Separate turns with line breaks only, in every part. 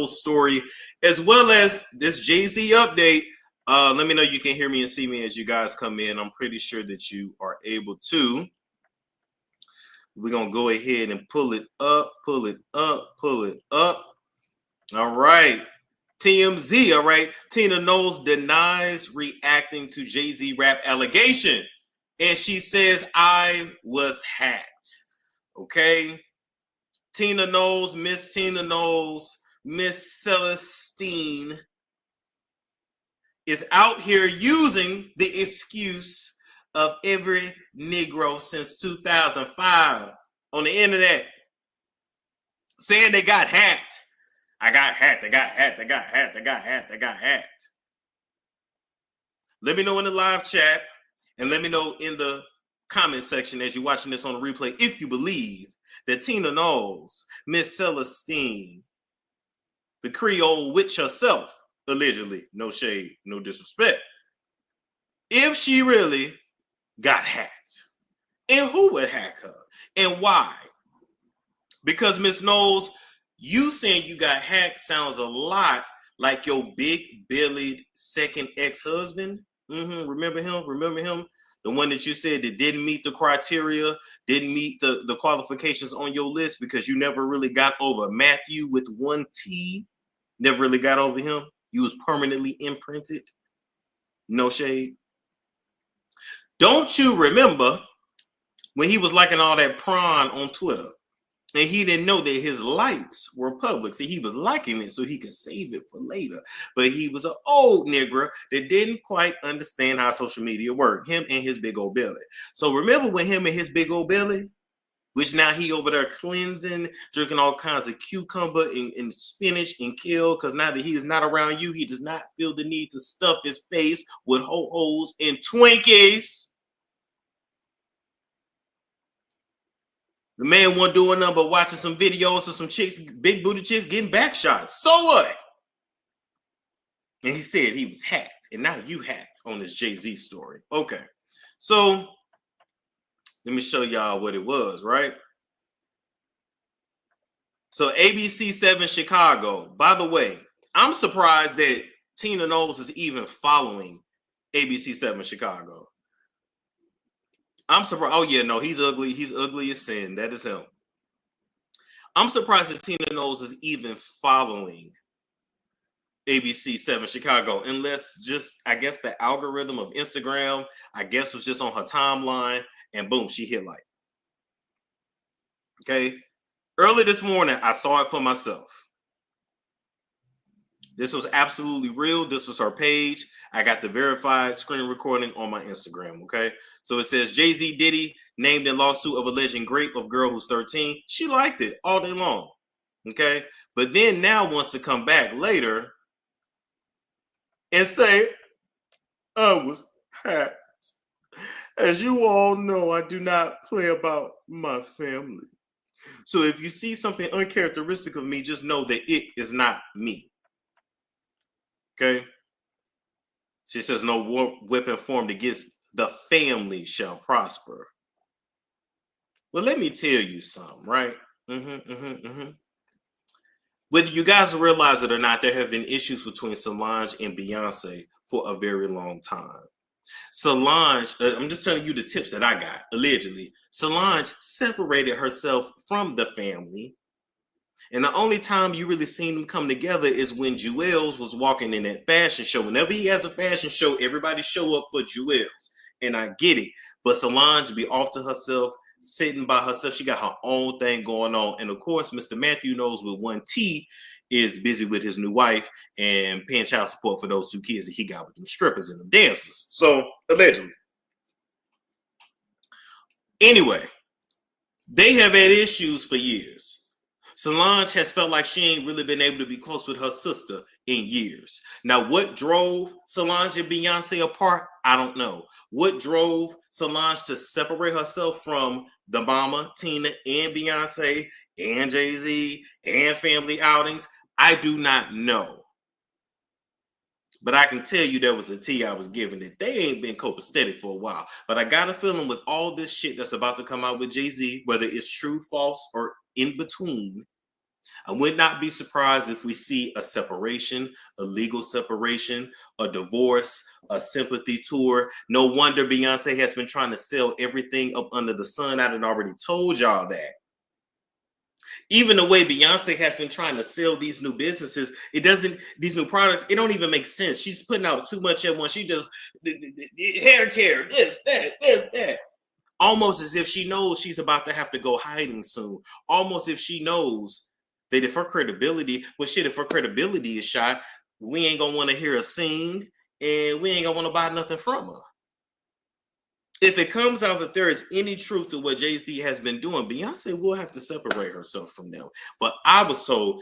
story, as well as this Jay-Z update. Let me know you can hear me and see me as you guys come in. I'm pretty sure that you are able to. We're going to go ahead and pull it up, pull it up, pull it up. All right. TMZ, all right. Tina Knowles denies reacting to Jay-Z rap allegation. And she says, I was hacked. Okay. Tina Knowles, Miss Celestine is out here using the excuse of every Negro since 2005 on the internet, saying they got hacked. I got hacked. Let me know in the live chat and let me know in the comment section as you're watching this on the replay if you believe that Tina Knowles, Miss Celestine, the Creole witch herself, allegedly, no shade, no disrespect, if she really got hacked. And who would hack her? And why? Because Miss Knowles, you saying you got hacked sounds a lot like your big-bellied second ex-husband. Remember him? The one that you said that didn't meet the criteria, didn't meet the qualifications on your list because you never really got over Matthew with one T. Never really got over him. You was permanently imprinted. No shade. Don't you remember when he was liking all that prawn on Twitter? And he didn't know that his likes were public. See, he was liking it so he could save it for later. But he was an old nigger that didn't quite understand how social media worked. Him and his big old belly. So remember when him and his big old belly, which now he over there cleansing, drinking all kinds of cucumber and spinach and kale, because now that he is not around you, he does not feel the need to stuff his face with ho-hos and Twinkies. The man wasn't doing nothing but watching some videos of some chicks, big booty chicks, getting back shots. So what? And he said he was hacked. And now you hacked on this Jay-Z story. Okay. So let me show y'all what it was, right? So ABC 7 Chicago. By the way, I'm surprised that Tina Knowles is even following ABC 7 Chicago. I'm surprised. Oh, yeah, no, he's ugly. He's ugly as sin. That is him. I'm surprised that Tina Knowles is even following ABC 7 Chicago. Unless just, I guess, the algorithm of Instagram, I guess, was just on her timeline. And boom, she hit like. Okay. Early this morning, I saw it for myself. This was absolutely real. This was her page. I got the verified screen recording on my Instagram, okay? So it says, Jay-Z Diddy named in lawsuit of alleged rape of girl who's 13. She liked it all day long, okay? But then now wants to come back later and say, I was hacked. As you all know, I do not play about my family. So if you see something uncharacteristic of me, just know that it is not me. Okay? She says, no weapon formed against the family shall prosper. Well, let me tell you something, right? Whether you guys realize it or not, there have been issues between Solange and Beyonce for a very long time. Solange, I'm just telling you the tips that I got, allegedly. Solange separated herself from the family. And the only time you really seen them come together is when Jewels was walking in that fashion show. Whenever he has a fashion show, everybody show up for Jewels. And I get it. But Solange be off to herself, sitting by herself. She got her own thing going on. And of course, Mr. Matthew Knowles with one T is busy with his new wife and paying child support for those two kids that he got with them strippers and them dancers. So, allegedly. Anyway, they have had issues for years. Solange has felt like she ain't really been able to be close with her sister in years. Now, what drove Solange and Beyonce apart? I don't know. What drove Solange to separate herself from the mama, Tina, and Beyonce, and Jay-Z, and family outings? I do not know. But I can tell you there was a tea I was giving that they ain't been copacetic for a while. But I got a feeling with all this shit that's about to come out with Jay-Z, whether it's true, false, or in between, I would not be surprised if we see a separation, a legal separation, a divorce, a sympathy tour. No wonder Beyonce has been trying to sell everything up under the sun. I done already told y'all that. Even the way Beyonce has been trying to sell these new businesses, these new products, it don't even make sense. She's putting out too much at once. She just hair care, this, that. Almost as if she knows she's about to have to go hiding soon. Almost if she knows that if her credibility, if her credibility is shot, we ain't gonna want to hear her sing, and we ain't gonna want to buy nothing from her. If it comes out that there is any truth to what Jay-Z has been doing, Beyonce will have to separate herself from them. But I was told,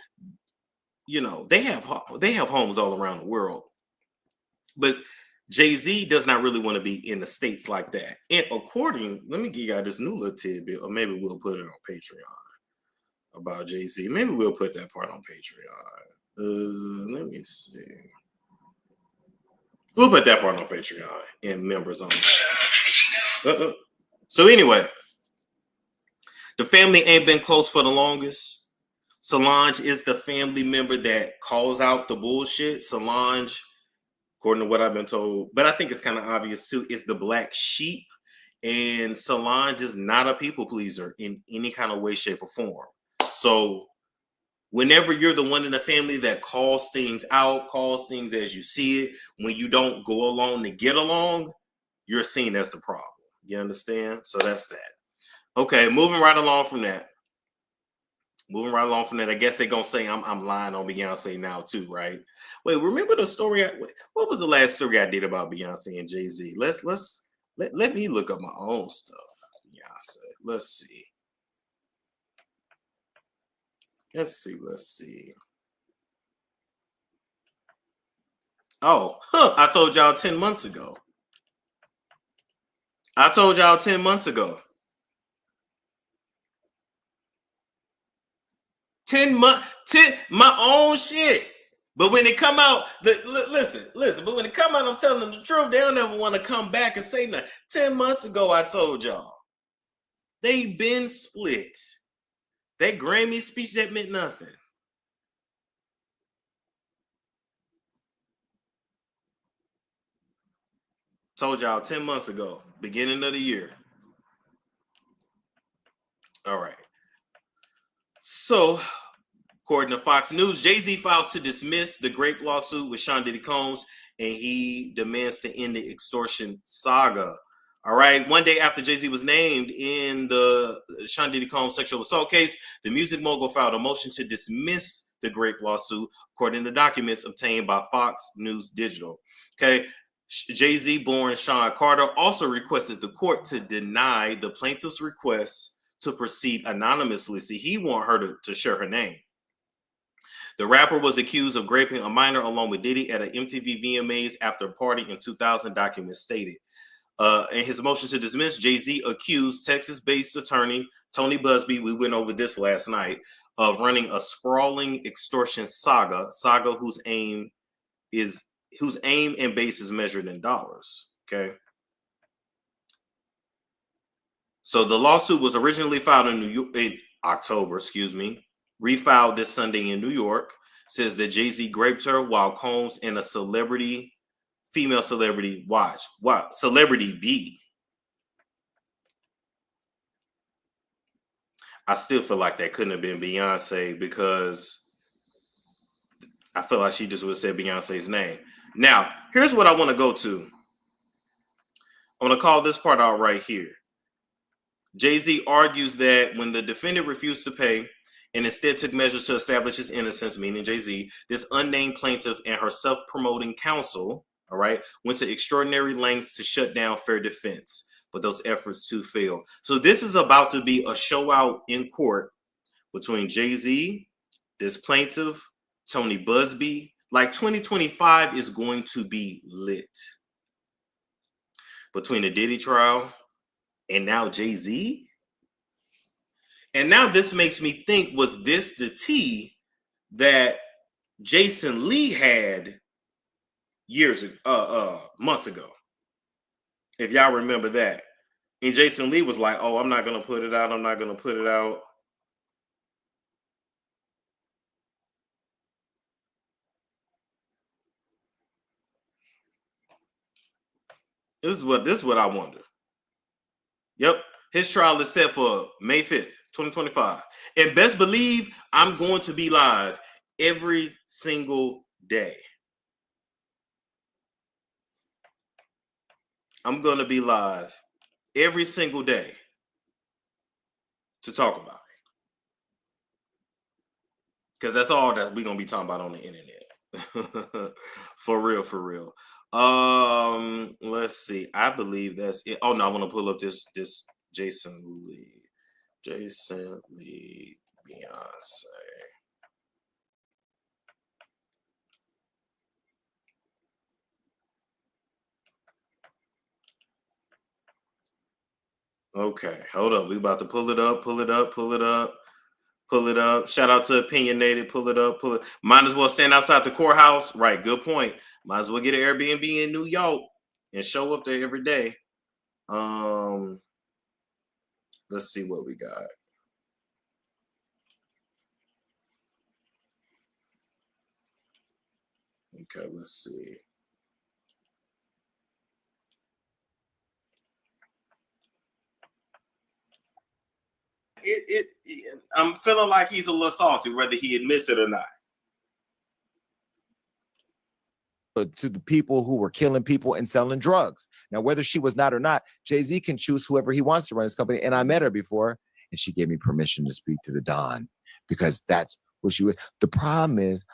they have homes all around the world, but Jay-Z does not really want to be in the States like that. And let me give you guys this new little tidbit, or maybe we'll put it on Patreon about Jay-Z. Maybe we'll put that part on Patreon. Let me see. We'll put that part on Patreon and members only. So anyway, the family ain't been close for the longest. Solange is the family member that calls out the bullshit. Solange, according to what I've been told, but I think it's kind of obvious too, is the black sheep. And Solange is not a people pleaser in any kind of way, shape, or form. So whenever you're the one in the family that calls things out, calls things as you see it, when you don't go along to get along, you're seen as the problem. You understand? So that's that. Okay, moving right along from that. I guess they're gonna say I'm lying on Beyonce now too, right? Wait, remember the story? What was the last story I did about Beyonce and Jay-Z? Let me look up my own stuff. Beyonce. Let's see. Oh, I told y'all 10 months ago. 10 my own shit. But when it come out, listen. But when it come out, I'm telling them the truth. They'll never want to come back and say nothing. 10 months ago, I told y'all. They been split. That Grammy speech, that meant nothing. Told y'all 10 months ago, beginning of the year. All right. So, according to Fox News, Jay-Z files to dismiss the Grape lawsuit with Sean Diddy Combs, and he demands to end the extortion saga. All right. One day after Jay-Z was named in the Sean Diddy Combs sexual assault case, the music mogul filed a motion to dismiss the Grape lawsuit, according to documents obtained by Fox News Digital. Okay. Jay-Z born Sean Carter also requested the court to deny the plaintiff's request to proceed anonymously. See, he want her to share her name. The rapper was accused of raping a minor along with Diddy at an MTV VMAs after party in 2000, documents stated. In his motion to dismiss, Jay-Z accused Texas-based attorney Tony Busby, we went over this last night, of running a sprawling extortion saga whose aim and base is measured in dollars. Okay. So the lawsuit was originally filed in October, refiled this Sunday in New York. Says that Jay-Z raped her while Combs and a female celebrity watched. Wow, celebrity B. I still feel like that couldn't have been Beyonce, because I feel like she just would have said Beyonce's name. Now, here's what I want to go to. I want to call this part out right here. Jay-Z argues that when the defendant refused to pay and instead took measures to establish his innocence, meaning Jay-Z, this unnamed plaintiff and her self-promoting counsel, all right, went to extraordinary lengths to shut down fair defense, but those efforts too failed. So this is about to be a show out in court between Jay-Z, this plaintiff, Tony Busby. Like 2025 is going to be lit. Between the Diddy trial and now Jay-Z. And now this makes me think, was this the tea that Jason Lee had months ago? If y'all remember that. And Jason Lee was like, oh, I'm not going to put it out. This is what I wonder. Yep. His trial is set for May 5th, 2025. And best believe I'm going to be live every single day. I'm going to be live every single day to talk about it. Because that's all that we're going to be talking about on the internet. For real, for real. Let's see. I believe that's it. Oh, no, I want to pull up this Jason Lee, Beyonce. Okay, hold up. We about to pull it up. Shout out to Opinionated. Pull it up. Might as well stand outside the courthouse. Right, good point. Might as well get an Airbnb in New York and show up there every day. Let's see what we got. Okay, let's see. I'm feeling like he's a little salty, whether he admits it or not.
To the people who were killing people and selling drugs. Now, whether she was not or not, Jay-Z can choose whoever he wants to run his company. And I met her before, and she gave me permission to speak to the Don because that's what she was. The problem is,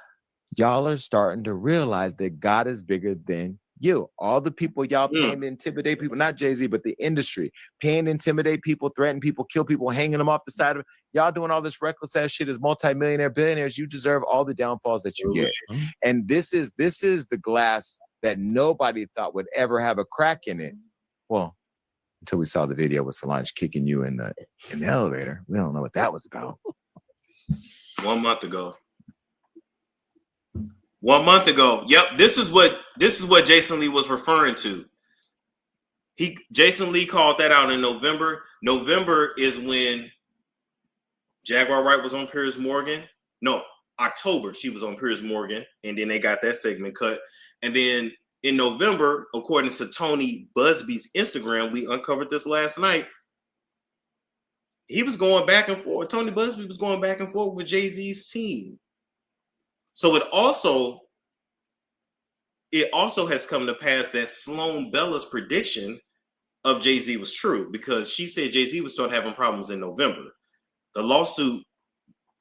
y'all are starting to realize that God is bigger than you. All the people y'all paying to intimidate people, not Jay-Z, but the industry, paying to intimidate people, threaten people, kill people, hanging them off the side of it. Y'all doing all this reckless ass shit as multimillionaire billionaires. You deserve all the downfalls that you get. And this is the glass that nobody thought would ever have a crack in it. Well, until we saw the video with Solange kicking you in the elevator. We don't know what that was about.
1 month ago. 1 month ago. Yep, this is what Jason Lee was referring to. Jason Lee called that out in November. November is when Jaguar Wright was on Piers Morgan. No, October she was on Piers Morgan, and then they got that segment cut. And then in November, according to Tony Busby's Instagram, we uncovered this last night. He was going back and forth. Tony Busby was going back and forth with Jay-Z's team. So it also has come to pass that Sloan Bella's prediction of Jay-Z was true, because she said Jay-Z would start having problems in November. The lawsuit,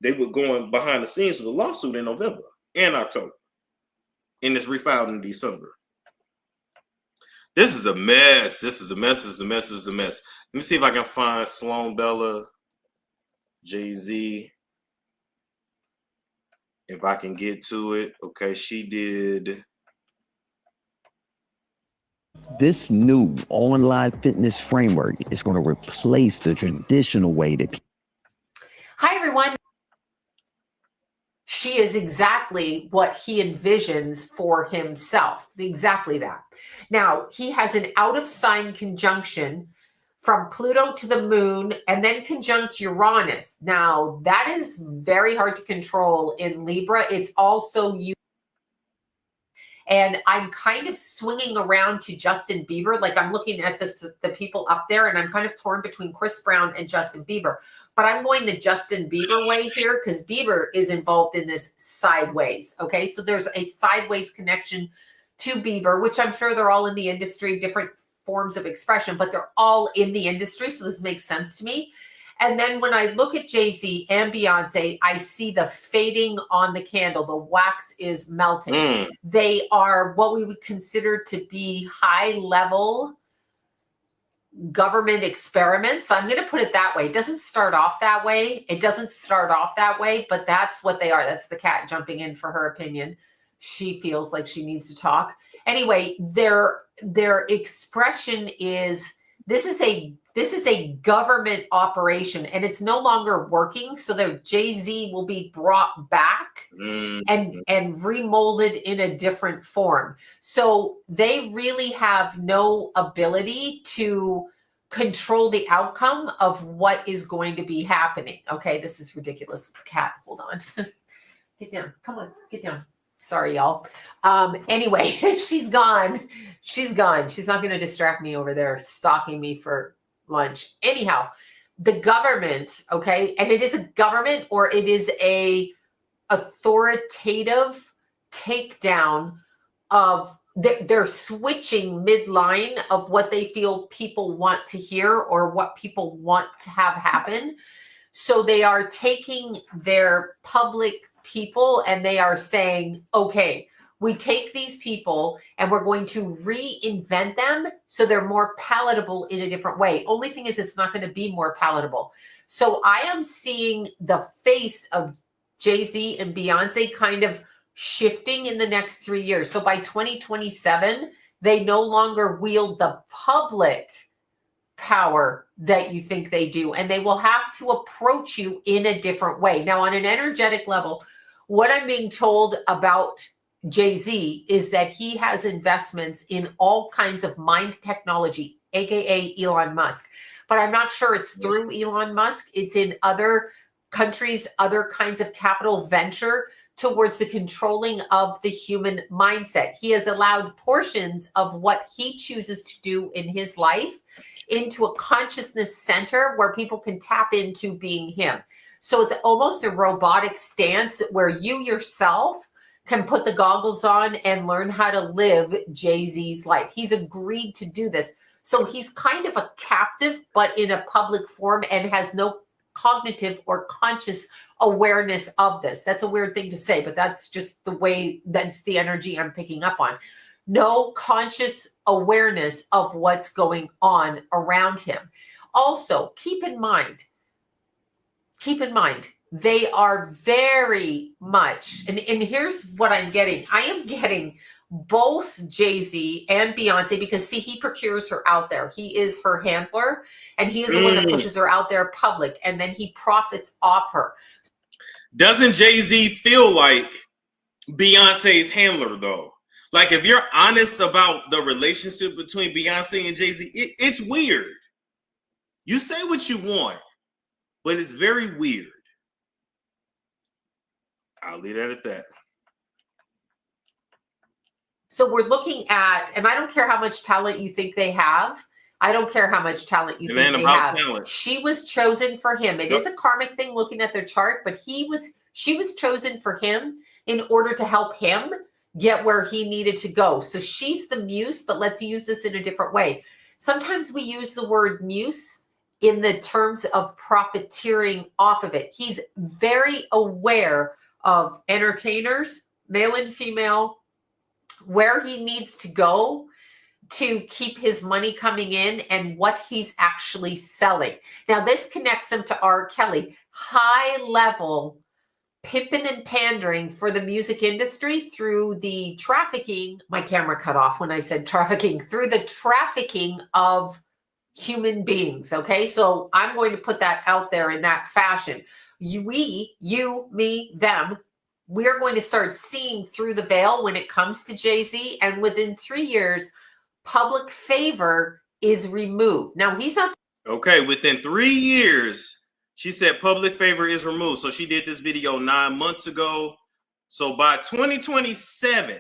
they were going behind the scenes with the lawsuit in November and October, and it's refiled in December. This is a mess. Let me see if I can find Sloan Bella, Jay-Z. If I can get to it. Okay, she did.
This new online fitness framework is going to replace the traditional way that.
Hi, everyone. She is exactly what he envisions for himself. Exactly that. Now, he has an out of sign conjunction from Pluto to the moon and then conjunct Uranus. Now, that is very hard to control in Libra. It's also you. And I'm kind of swinging around to Justin Bieber. Like, I'm looking at the people up there, and I'm kind of torn between Chris Brown and Justin Bieber. But I'm going the Justin Bieber way here because Bieber is involved in this sideways. Okay, so there's a sideways connection to Bieber, which I'm sure they're all in the industry, different forms of expression, but they're all in the industry. So this makes sense to me. And then when I look at Jay-Z and Beyonce, I see the fading on the candle. The wax is melting. They are what we would consider to be high-level government experiments. I'm going to put it that way. It doesn't start off that way. But that's what they are. That's the cat jumping in for her opinion. She feels like she needs to talk. Anyway, their expression is this is a government operation, and it's no longer working. So the Jay-Z will be brought back and remolded in a different form. So they really have no ability to control the outcome of what is going to be happening. Okay, this is ridiculous. Cat, hold on. Get down. Come on, get down. Sorry, y'all. Anyway, she's gone. She's gone. She's not going to distract me over there stalking me for lunch. Anyhow, the government, okay, and it is a government or it is a authoritative takedown of they're switching midline of what they feel people want to hear or what people want to have happen. So they are taking their public people and they are saying, okay, we take these people and we're going to reinvent them so they're more palatable in a different way. Only thing is it's not going to be more palatable. So I am seeing the face of Jay-Z and Beyonce kind of shifting in the next 3 years. So by 2027, they no longer wield the public power that you think they do, and they will have to approach you in a different way. Now, on an energetic level, what I'm being told about Jay-Z is that he has investments in all kinds of mind technology, aka Elon Musk. But I'm not sure it's through Elon Musk. It's in other countries, other kinds of capital venture towards the controlling of the human mindset. He has allowed portions of what he chooses to do in his life into a consciousness center where people can tap into being him. So it's almost a robotic stance where you yourself can put the goggles on and learn how to live Jay-Z's life. He's agreed to do this. So he's kind of a captive, but in a public form and has no cognitive or conscious awareness of this. That's a weird thing to say, but that's just the way, that's the energy I'm picking up on. No conscious awareness of what's going on around him. Also, keep in mind, they are very much, and here's what I'm getting. I am getting both Jay-Z and Beyonce because, see, he procures her out there. He is her handler, and he is the one that pushes her out there public, and then he profits off her.
Doesn't Jay-Z feel like Beyonce's handler, though? Like, if you're honest about the relationship between Beyonce and Jay-Z, it's weird. You say what you want, but it's very weird. I'll leave that at that.
So we're looking at, and I don't care how much talent you think they have. I don't care how much talent you think they have. Talent. She was chosen for him. It is a karmic thing looking at their chart, but she was chosen for him in order to help him get where he needed to go. So she's the muse, but let's use this in a different way. Sometimes we use the word muse in the terms of profiteering off of it. He's very aware of entertainers, male and female, where he needs to go to keep his money coming in and what he's actually selling. Now, this connects him to R. Kelly, high level pimping and pandering for the music industry through the trafficking. My camera cut off when I said trafficking, through the trafficking of human beings. Okay, so I'm going to put that out there in that fashion. You, me, them. We're going to start seeing through the veil when it comes to Jay-Z, and within 3 years, public favor is removed. Now, he's not.
Okay, within 3 years, she said public favor is removed. So she did this video 9 months ago. So by 2027,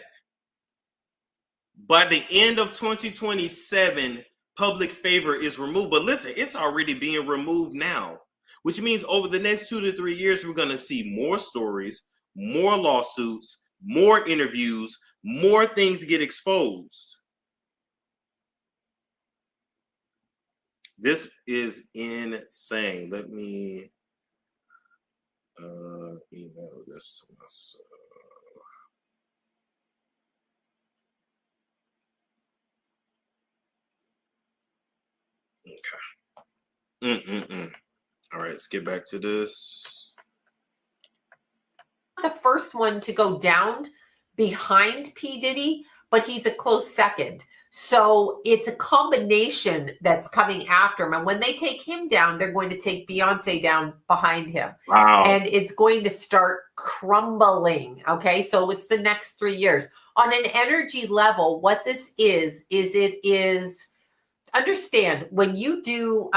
by the end of 2027, public favor is removed. But listen, it's already being removed now, which means over the next 2 to 3 years, we're going to see more stories, more lawsuits, more interviews, more things get exposed. This is insane. Let me email this to myself. Okay. All right, let's get back to this.
The first one to go down behind P. Diddy, but he's a close second. So it's a combination that's coming after him. And when they take him down, they're going to take Beyonce down behind him.
Wow.
And it's going to start crumbling. Okay. So it's the next 3 years. On an energy level, what this is it is, understand, when you do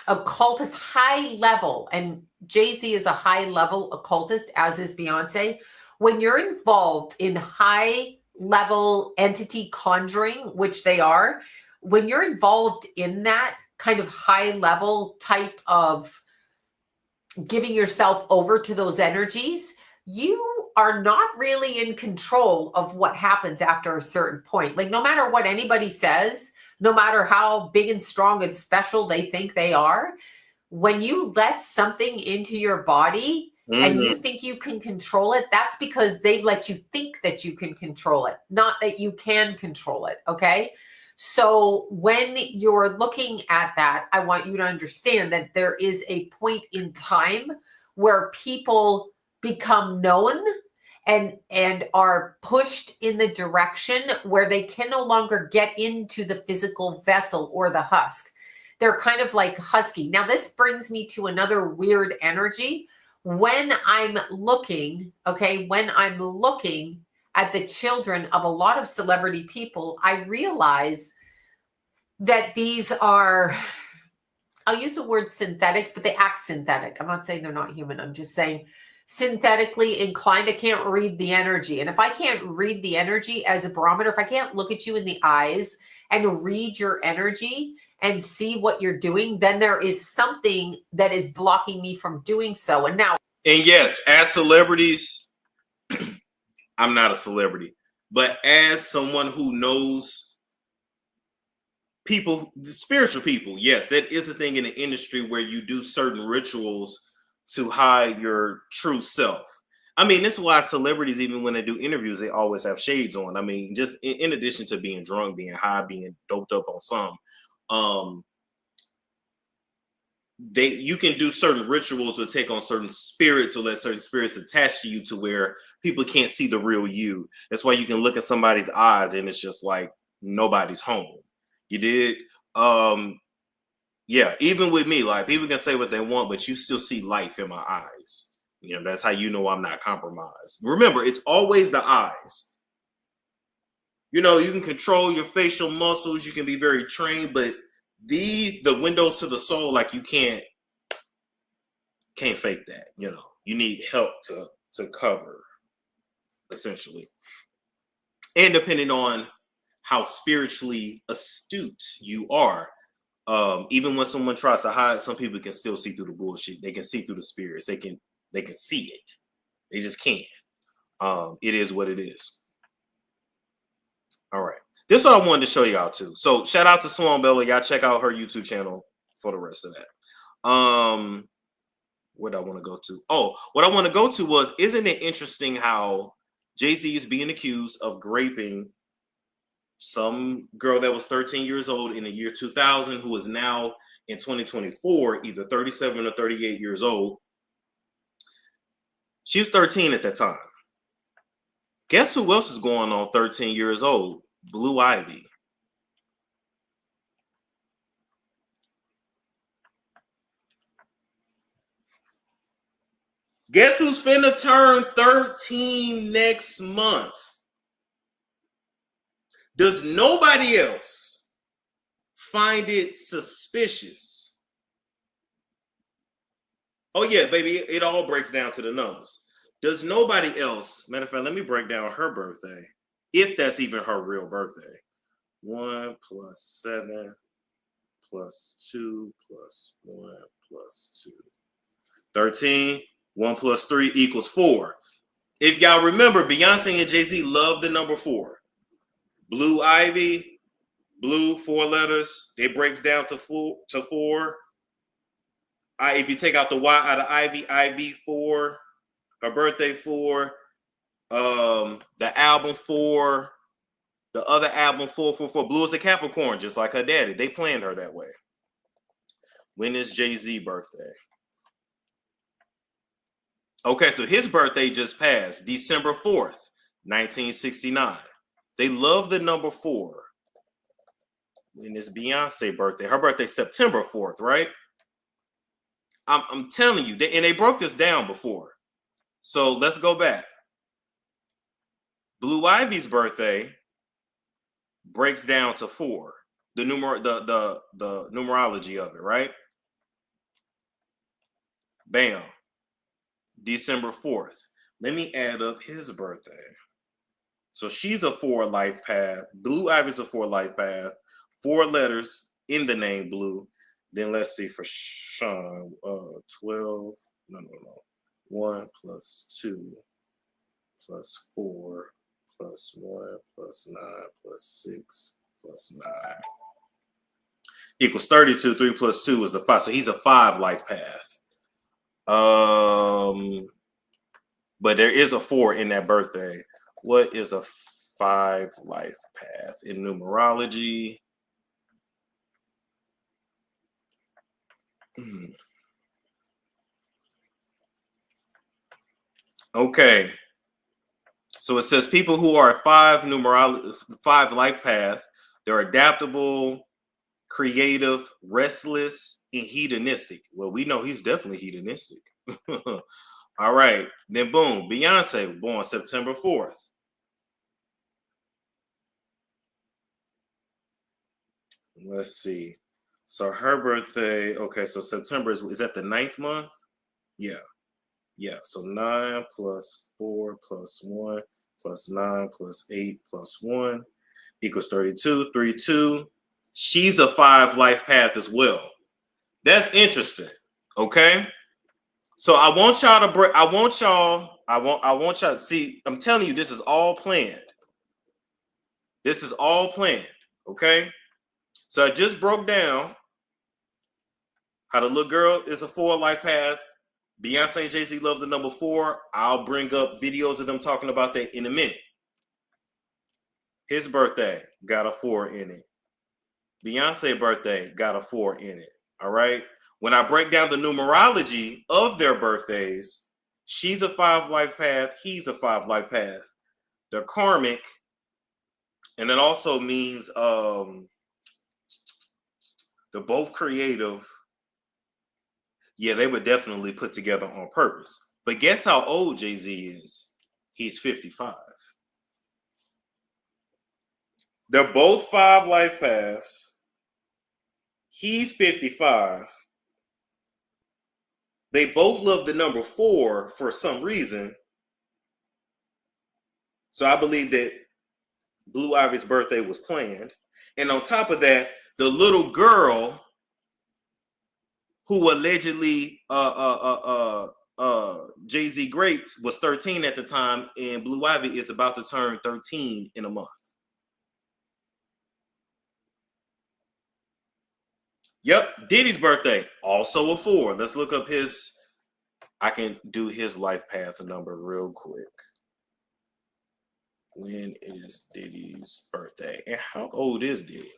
occultist high level, and Jay-Z is a high level occultist, as is Beyonce. when you're involved in high level entity conjuring, which they are, when you're involved in that kind of high level type of giving yourself over to those energies, you are not really in control of what happens after a certain point. Like, no matter what anybody says, no matter how big and strong and special they think they are, when you let something into your body and you think you can control it, that's because they've let you think that you can control it, not that you can control it. Okay. So when you're looking at that, I want you to understand that there is a point in time where people become known and are pushed in the direction where they can no longer get into the physical vessel or the husk. They're kind of like husky. Now, this brings me to another weird energy. When I'm looking, when I'm looking at the children of a lot of celebrity people, I realize that these are, I'll use the word synthetics, but they act synthetic. I'm not saying they're not human. I'm just saying synthetically inclined. I can't read the energy. And if I can't read the energy as a barometer, if I can't look at you in the eyes and read your energy and see what you're doing, then there is something that is blocking me from doing so. And now,
and yes, as celebrities, I'm not a celebrity, but as someone who knows people, spiritual people, yes, that is a thing in the industry where you do certain rituals to hide your true self. I mean, this is why celebrities, even when they do interviews, they always have shades on. I mean, just in addition to being drunk, being high, being doped up on some, you can do certain rituals or take on certain spirits or let certain spirits attach to you to where people can't see the real you. That's why you can look at somebody's eyes and it's just like nobody's home. You did. Yeah, even with me, like people can say what they want, but you still see life in my eyes. You know, that's how you know I'm not compromised. Remember, it's always the eyes. You know, you can control your facial muscles, you can be very trained, but the windows to the soul, like you can't fake that. You know, you need help to cover, essentially. And depending on how spiritually astute you are, even when someone tries to hide, some people can still see through the bullshit. They can see through the spirits. They can see it. They just can't. It is what it is. All right. This is what I wanted to show y'all too. So shout out to Swan Bella. Y'all check out her YouTube channel for the rest of that. What I want to go to? Oh, what I want to go to was, isn't it interesting how Jay-Z is being accused of raping some girl that was 13 years old in the year 2000, who is now in 2024, either 37 or 38 years old. She was 13 at that time. Guess who else is going on 13 years old? Blue Ivy. Guess who's finna turn 13 next month? Does nobody else find it suspicious? Oh yeah, baby, it all breaks down to the numbers. Does nobody else, matter of fact, let me break down her birthday, if that's even her real birthday. 1 plus 7 plus 2 plus 1 plus 2. 13. 1 plus 3 equals 4. If y'all remember, Beyonce and Jay-Z love the number 4. Blue Ivy, blue, 4 letters. It breaks down to 4. If you take out the Y out of Ivy 4. Her birthday 4. The album 4. The other album 4. Blue is a Capricorn, just like her daddy. They planned her that way. When is Jay-Z's birthday? Okay, so his birthday just passed, December 4th, 1969. They love the number 4. When is Beyonce's birthday? Her birthday's September 4th, right? I'm telling you, and they broke this down before. So let's go back. Blue Ivy's birthday breaks down to 4. The numerology of it, right? Bam. December 4th. Let me add up his birthday. So she's a 4 life path. Blue Ivy's a 4 life path. 4 letters in the name Blue. Then let's see for Sean. 12. No. 1 plus 2 plus 4 plus 1 plus 9 plus 6 plus 9 equals 32. 3 plus 2 is a 5. So he's a 5 life path. But there is a 4 in that birthday. What is a 5 life path in numerology? Okay. So it says people who are 5 life path, they're adaptable, creative, restless, and hedonistic. Well, we know he's definitely hedonistic. All right. Then boom, Beyonce, born September 4th. Let's see. So her birthday, okay, so September is that the 9th month? Yeah. So 9 plus 4 plus 1 plus 9 plus 8 plus 1 equals 32. 3, 2. She's a 5 life path as well. That's interesting. Okay. So I want y'all to see, I'm telling you, this is all planned. This is all planned. Okay. So I just broke down how the little girl is a 4 life path. Beyonce and Jay-Z love the number 4. I'll bring up videos of them talking about that in a minute. His birthday got a 4 in it. Beyonce birthday got a 4 in it. All right. When I break down the numerology of their birthdays, she's a 5 life path. He's a 5 life path. They're karmic. And it also means they're both creative. Yeah, they were definitely put together on purpose. But guess how old Jay-Z is? He's 55. They're both 5 life paths. He's 55. They both love the number 4 for some reason. So I believe that Blue Ivy's birthday was planned. And on top of that, the little girl who allegedly Jay-Z raped was 13 at the time, and Blue Ivy is about to turn 13 in a month. Yep, Diddy's birthday, also a 4. Let's look up his, I can do his life path number real quick. When is Diddy's birthday? And how old is Diddy?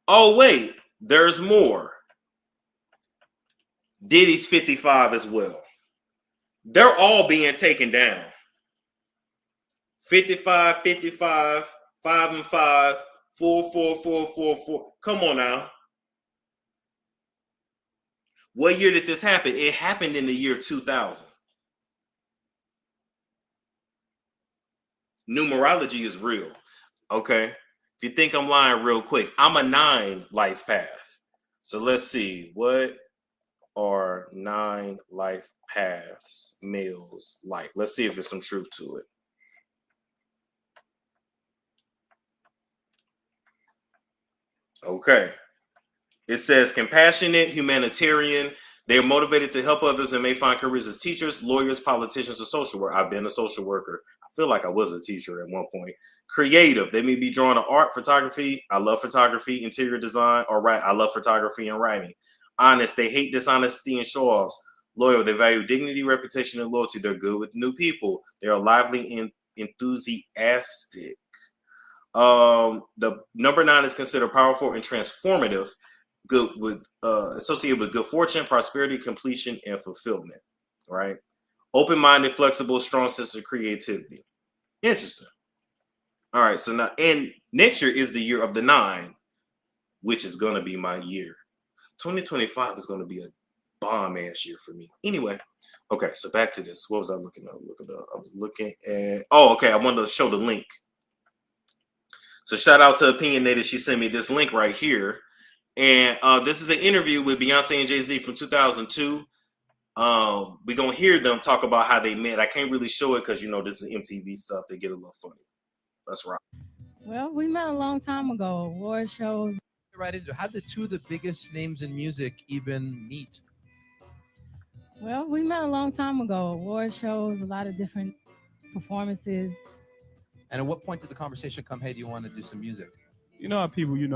Oh, wait, there's more. Diddy's 55 as well. They're all being taken down. 55, 55, 5 and 5, 4, 4, 4, 4, 4. Come on now. What year did this happen? It happened in the year 2000. Numerology is real. Okay. If you think I'm lying real quick, I'm a 9 life path. So let's see. What are 9 life paths males like? Let's see if there's some truth to it. Okay. It says compassionate, humanitarian. They're motivated to help others and may find careers as teachers, lawyers, politicians, or social workers. I've been a social worker. I feel like I was a teacher at one point. Creative. They may be drawn to art, photography. I love photography, interior design, or write. I love photography and writing. Honest. They hate dishonesty and show-offs. Loyal. They value dignity, reputation, and loyalty. They're good with new people. They are lively and enthusiastic. The number 9 is considered powerful and transformative. Good with associated with good fortune, prosperity, completion, and fulfillment. Right? Open-minded, flexible, strong sense of creativity. Interesting. All right. So now, and next year is the year of the 9, which is going to be my year. 2025 is going to be a bomb-ass year for me. Anyway, okay. So back to this. What was I looking at? I was looking at. Oh, okay. I wanted to show the link. So shout out to Opinionated. She sent me this link right here. And this is an interview with Beyonce and Jay-Z from 2002. We're gonna hear them talk about how they met. I can't really show it because this is MTV stuff. They get a little funny. Let's rock.
Well, we met a long time ago. Award shows.
Right into how did two of the biggest names in music even meet?
Well, we met a long time ago. Award shows, a lot of different performances.
And at what point did the conversation come, hey, do you want to do some music?
You know how people, you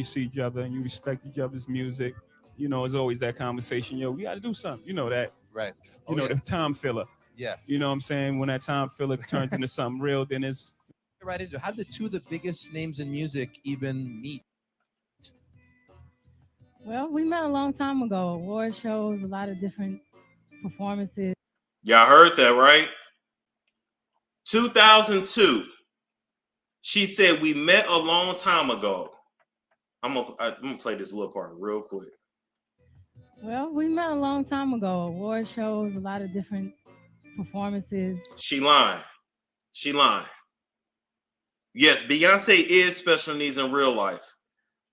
see each other and you respect each other's music. It's always that conversation. We got to do something. That.
Right.
The time filler.
Yeah.
You know what I'm saying? When that time filler turns into something real, then it's.
Right into how did two of the biggest names in music even meet?
Well, we met a long time ago. Award shows, a lot of different performances.
Y'all heard that, right? 2002. She said we met a long time ago. I'm gonna play this little part real quick.
Well, we met a long time ago. Award shows, a lot of different performances.
She lying. She lying. Yes, Beyonce is special needs in real life.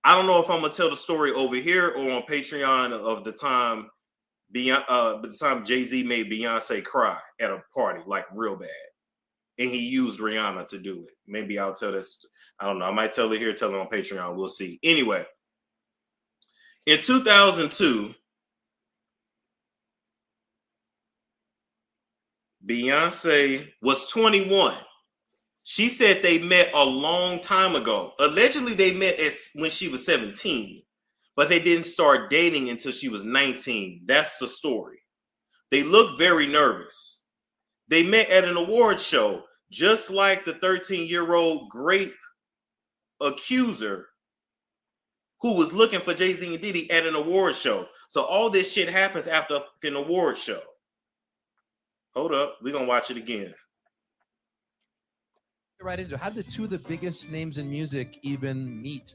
I don't know if I'm gonna tell the story over here or on Patreon of the time Jay-Z made Beyonce cry at a party, like real bad. And he used Rihanna to do it. Maybe I'll tell this. I don't know. I might tell it here, tell it on Patreon. We'll see. Anyway, in 2002, Beyonce was 21. She said they met a long time ago. Allegedly, they met when she was 17, but they didn't start dating until she was 19. That's the story. They looked very nervous. They met at an award show, just like the 13-year-old grape accuser who was looking for Jay-Z and Diddy at an award show. So all this shit happens after an award show. Hold up. We're going to watch it again.
Right into how did two of the biggest names in music even meet?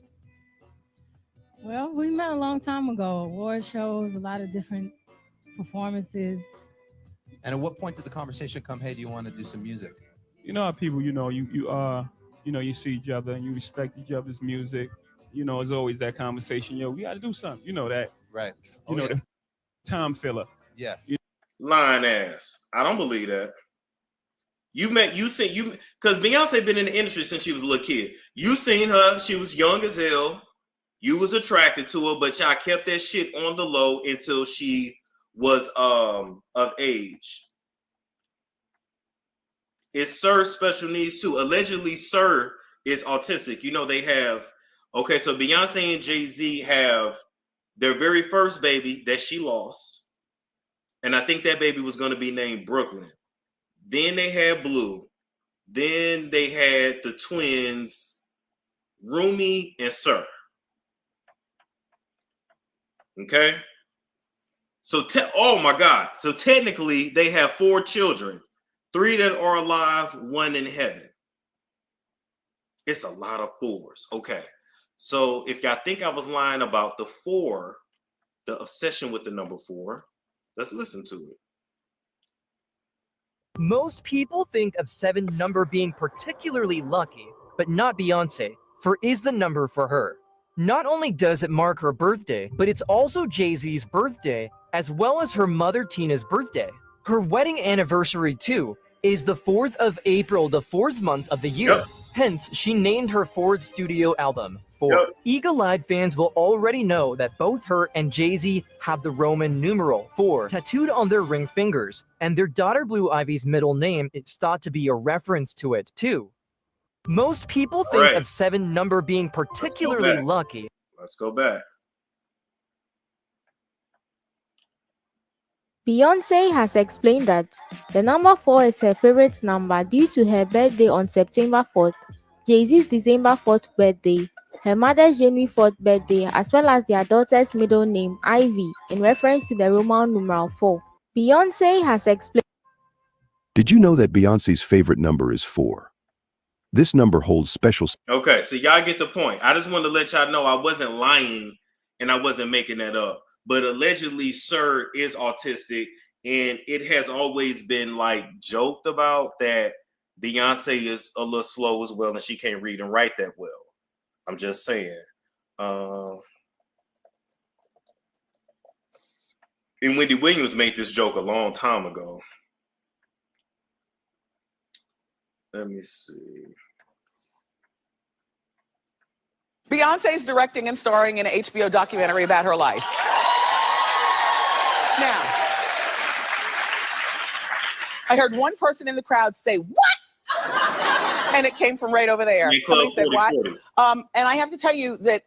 Well, we met a long time ago. Award shows, a lot of different performances.
And at what point did the conversation come, hey, do you want to do some music?
You know how people, you see each other and you respect each other's music. It's always that conversation. We got to do something. That.
Right.
The time filler.
Yeah.
Lying ass. I don't believe that. Because Beyonce been in the industry since she was a little kid. You seen her, she was young as hell. You was attracted to her, but y'all kept that shit on the low until she was of age. It's Sir's special needs too. Allegedly, Sir is autistic. They have, so Beyonce and Jay-Z have their very first baby that she lost. And I think that baby was going to be named Brooklyn. Then they had Blue. Then they had the twins, Rumi and Sir. Okay? So, oh my God. So technically, they have 4 children. 3 that are alive, 1 in heaven. It's a lot of 4s. Okay. So if y'all think I was lying about the 4, the obsession with the number 4, let's listen to it.
Most people think of 7 number being particularly lucky, but not Beyonce, for is the number for her. Not only does it mark her birthday, but it's also Jay-Z's birthday, as well as her mother Tina's birthday. Her wedding anniversary, too, is the 4th of April, the 4th month of the year. Yep. Hence, she named her 4th studio album 4. Yep. Eagle-eyed fans will already know that both her and Jay-Z have the Roman numeral 4 tattooed on their ring fingers, and their daughter Blue Ivy's middle name is thought to be a reference to it, too. Most people think of 7 number being particularly lucky.
Let's go back.
Beyonce has explained that the number 4 is her favorite number due to her birthday on September 4th, Jay-Z's December 4th birthday, her mother's January 4th birthday, as well as their daughter's middle name, Ivy, in reference to the Roman numeral 4. Beyonce has explained.
Did you know that Beyonce's favorite number is 4? This number holds special.
Okay, so y'all get the point. I just wanted to let y'all know I wasn't lying and I wasn't making that up. But allegedly, Sir is autistic, and it has always been like joked about that Beyonce is a little slow as well, and she can't read and write that well. I'm just saying. And Wendy Williams made this joke a long time ago. Let me see.
Beyonce's directing and starring in an HBO documentary about her life. Now, I heard one person in the crowd say, "What?" And it came from right over there. Somebody said, "What?" And I have to tell you that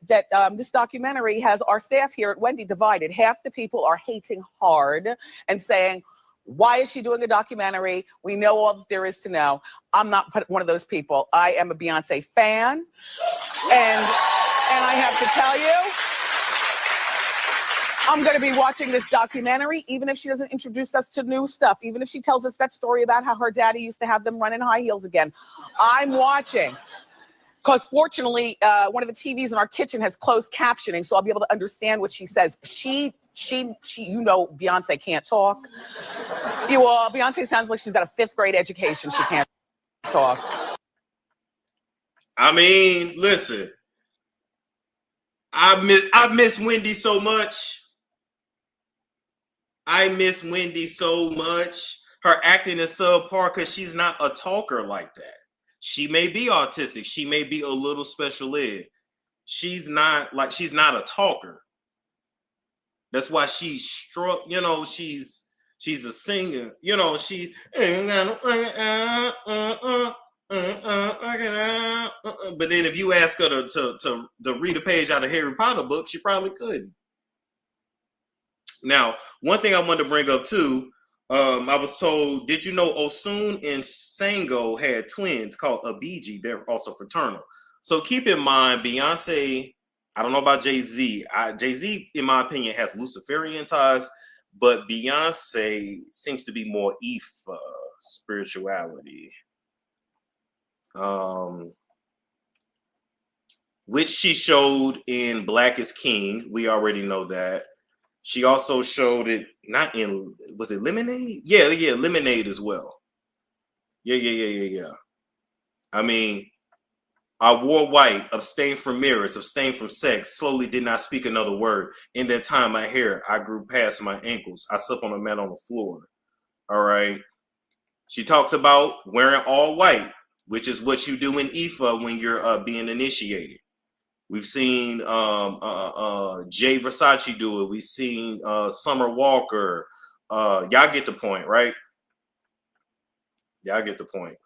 this documentary has our staff here at Wendy divided. Half the people are hating hard and saying, "Why is she doing a documentary? We know all that there is to know." I'm not one of those people. I am a Beyonce fan. And I have to tell you, I'm going to be watching this documentary, even if she doesn't introduce us to new stuff, even if she tells us that story about how her daddy used to have them run in high heels again. I'm watching. Because fortunately, one of the TVs in our kitchen has closed captioning, so I'll be able to understand what she says. She, you know, Beyonce can't talk. Beyonce sounds like she's got a 5th grade education. She can't talk.
I mean, listen, I miss Wendy so much. I miss Wendy so much. Her acting is subpar because she's not a talker like that. She may be autistic. She may be a little special ed. She's not a talker. That's why she's struck. You know, she's a singer. You know, she. But then if you ask her to read a page out of Harry Potter book, she probably couldn't. Now, one thing I wanted to bring up too, I was told, did you know Osun and Sango had twins called Abiji? They're also fraternal. So keep in mind, Beyonce, I don't know about Jay-Z. Jay-Z, in my opinion, has Luciferian ties, but Beyonce seems to be more Ifa spirituality. Which she showed in Black is King. We already know that. She also showed it, not in, was it Lemonade? Yeah, Lemonade as well. Yeah. I mean, I wore white, abstained from mirrors, abstained from sex, slowly did not speak another word. In that time, my hair, I grew past my ankles. I slept on a mat on the floor. All right. She talks about wearing all white, which is what you do in Ifa when you're being initiated. We've seen Jay Versace do it. We've seen Summer Walker. Y'all get the point, right? Y'all get the point.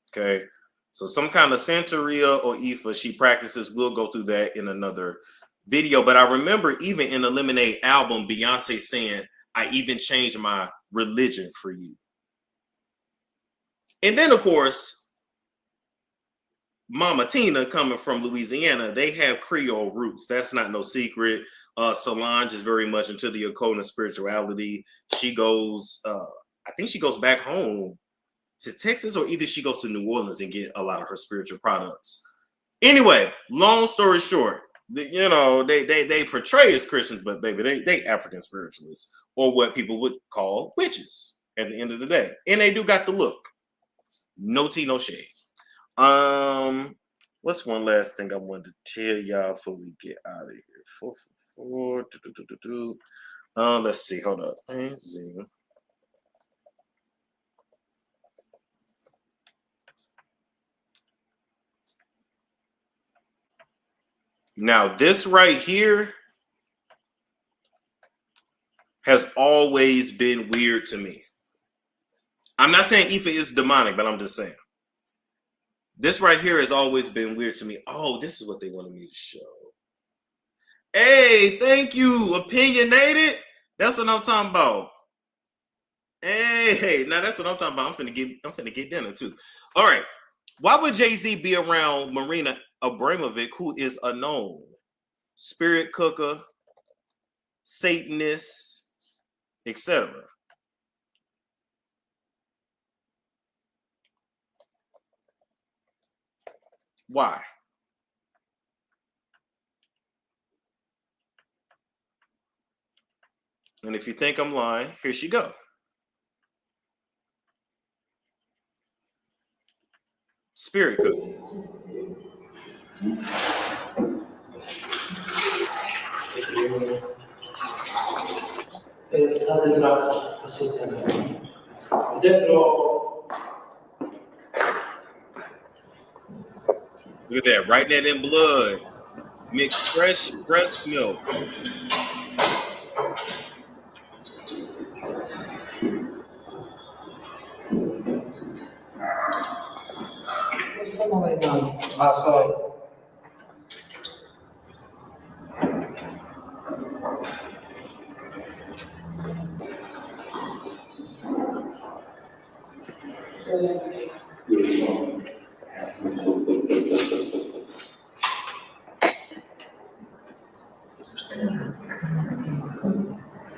Okay. So some kind of Santeria or Ifa she practices. We'll go through that in another video. But I remember even in the Lemonade album, Beyonce saying, "I even changed my religion for you." And then, of course, Mama Tina, coming from Louisiana, they have Creole roots. That's not no secret. Solange is very much into the occult and spirituality. She goes, I think she goes back home to Texas, or either she goes to New Orleans and get a lot of her spiritual products. Anyway, long story short, you know, they portray as Christians, but baby, they African spiritualists, or what people would call witches at the end of the day. And they do got the look. No tea, no shade. What's one last thing I wanted to tell y'all before we get out of here? Let's see. Hold up. Now, this right here has always been weird to me. I'm not saying Ifa is demonic, but I'm just saying. This right here has always been weird to me. Oh, this is what they wanted me to show. Hey, thank you. Opinionated. That's what I'm talking about. Hey, now that's what I'm talking about. I'm finna get dinner too. All right. Why would Jay-Z be around Marina Abramovic, who is a known spirit cooker, Satanist, etc.? Why? And if you think I'm lying, here she go. Spirit cooking. Look at that, writing that in blood. Mix fresh breast milk.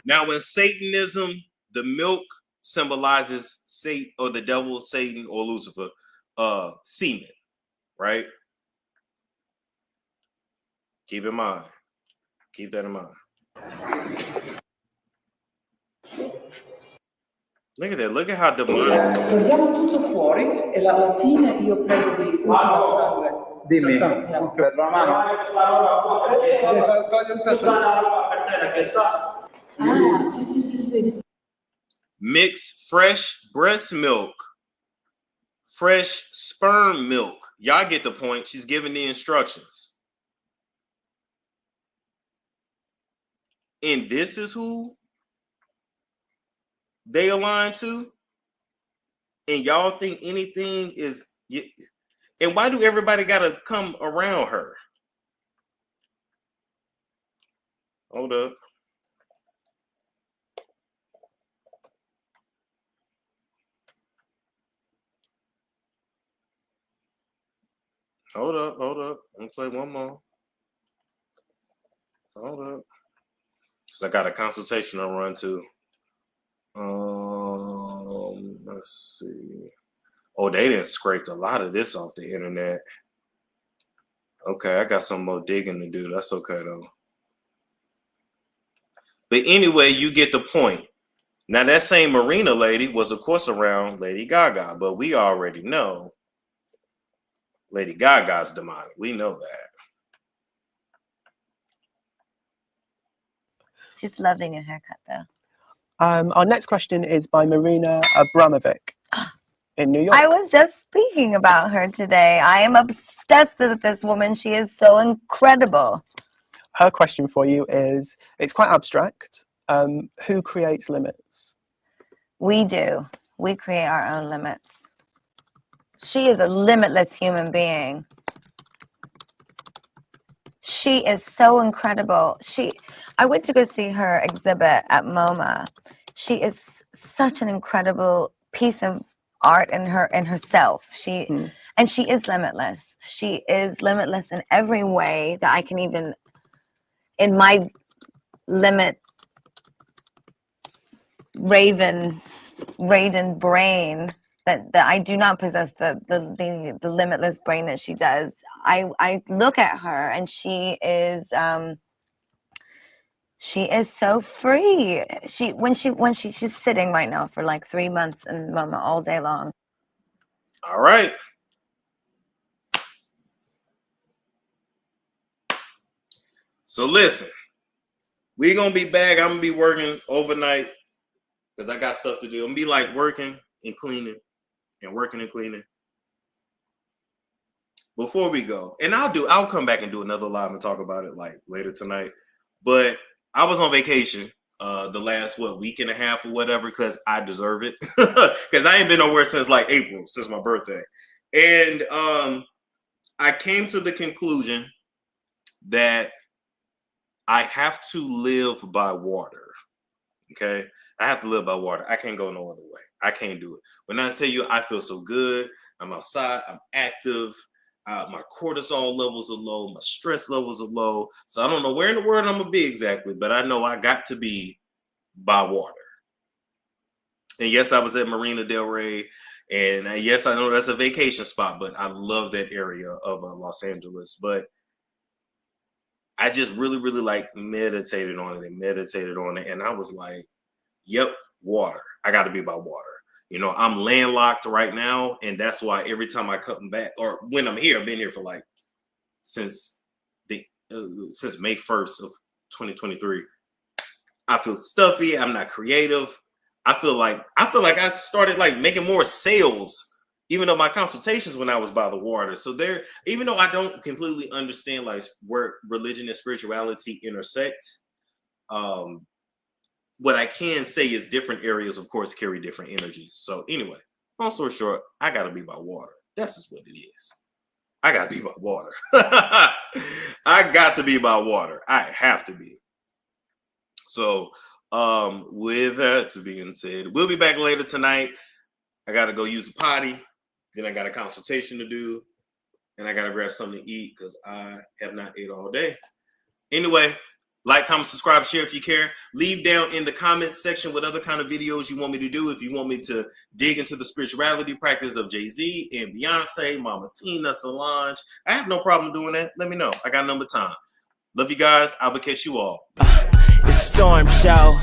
Now, in Satanism, the milk symbolizes Satan or the devil, Satan, or Lucifer, semen, right? Keep in mind. Keep that in mind. Look at that. Look at how demonic.
Togliamo tutto fuori e alla fine io prego di ultima sangue. Dimmi, per la mano. Voglio un pezzo. Ah, sì.
Mix fresh breast milk, fresh sperm milk. Y'all get the point. She's giving the instructions. And this is who they align to? And y'all think anything is... And why do everybody got to come around her? Hold up. Hold up. I'm gonna play one more. Hold up. Because I got a consultation I run to. Let's see. Oh, they didn't scrape a lot of this off the internet. Okay, I got some more digging to do. That's okay, though. But anyway, you get the point. Now, that same Marina lady was, of course, around Lady Gaga, but we already know Lady Gaga's demonic. We know that.
She's loving your haircut, though.
Our next question is by Marina Abramovic in New York.
I was just speaking about her today. I am obsessed with this woman. She is so incredible.
Her question for you is, it's quite abstract. Who creates limits?
We do. We create our own limits. She is a limitless human being. She is so incredible. I went to go see her exhibit at MoMA. She is such an incredible piece of art in herself. And she is limitless. She is limitless in every way that I can even, in my limit raven brain, that I do not possess the limitless brain that she does. I look at her and she is so free. She's sitting right now for like 3 months in MoMA all day long.
All right. So listen, we're gonna be back. I'm gonna be working overnight because I got stuff to do. I'm gonna be like working and cleaning and working and cleaning. Before we go, and I'll come back and do another live and talk about it like later tonight. But I was on vacation the last week and a half or whatever, because I deserve it. Because I ain't been nowhere since like April, since my birthday. And I came to the conclusion that I have to live by water. Okay, I have to live by water. I can't go no other way. I can't do it. When I tell you I feel so good, I'm outside, I'm active. My cortisol levels are low. My stress levels are low. So I don't know where in the world I'm going to be exactly, but I know I got to be by water. And yes, I was at Marina Del Rey. And yes, I know that's a vacation spot, but I love that area of Los Angeles. But I just really, really like meditated on it. And I was like, yep, water. I got to be by water. You know, I'm landlocked right now, and that's why every time I come back, or when I'm here, I've been here for like since May 1st of 2023. I feel stuffy. I'm not creative. I feel like I started like making more sales, even though my consultations when I was by the water. So there, even though I don't completely understand like where religion and spirituality intersect, what I can say is different areas, of course, carry different energies. So anyway, long story short, I gotta be by water. That's just what it is. I gotta be by water. I got to be by water. I have to be. So with that being said, we'll be back later tonight. I gotta go use a potty, then I got a consultation to do, and I gotta grab something to eat because I have not ate all day. Anyway, like, comment, subscribe, share if you care. Leave down in the comments section what other kind of videos you want me to do. If you want me to dig into the spirituality practice of Jay-Z and Beyonce, Mama Tina, Solange, I have no problem doing that. Let me know. I got a number of time. Love you guys. I will catch you all.
It's Storm Show.